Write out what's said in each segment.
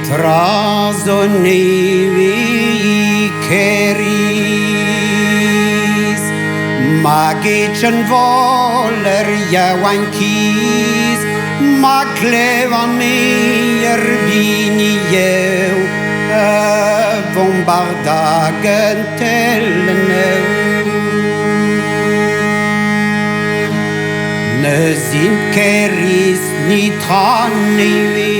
Trazonei keris Magicen voler jawan kies Maglevan meer bini eu Bombardagen telleneu Ne sind keris ni tranei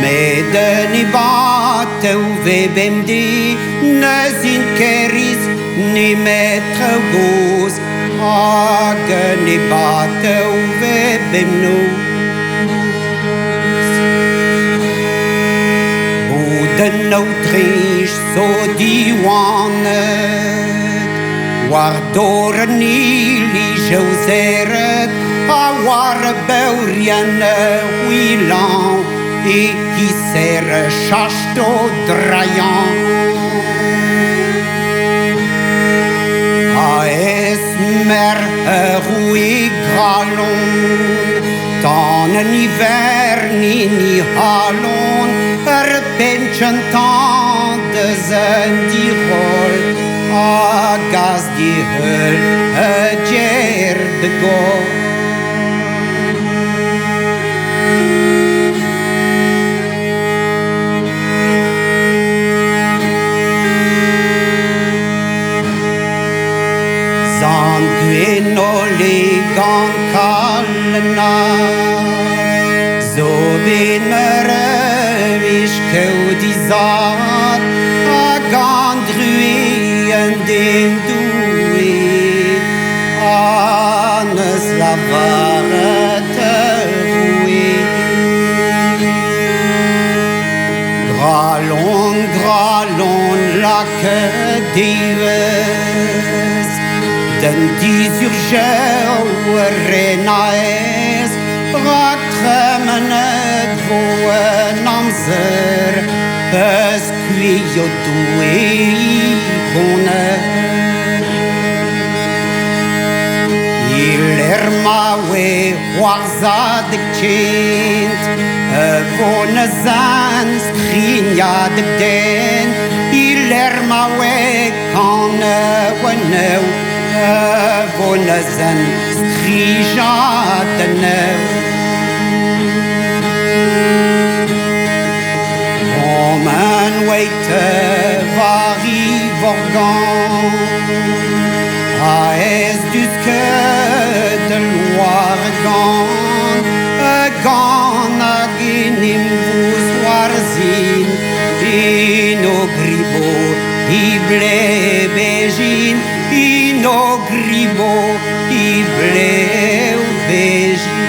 Medeni bateu vebem di Ne sind keris ni metre gos Ageni bateu vebem nous Buden nou trish so diwanet Wardoren ili jauseret A war beurienne huilan Et qui serre chasto drayan A esmer roui gralon Tan en hiver ni halon Penchen tan de zen di rol A gas di höl ger de gol Zangueno legan kalna So bin mervish keudizat A gandruen den due Anes la varete rue Gralon la que dives Den die urgeu renaes Raktremenet voen amzer Pescuio due bonet Ilermawe warzadek cint Vone zan skrinja de den Ilermawe kan weneu Vone zan strija de neu Om en weite vari vorgan A es dus que de loire gan a ginim vus warzin Ino gribo i ble bejin Ino gribo i bleu bejin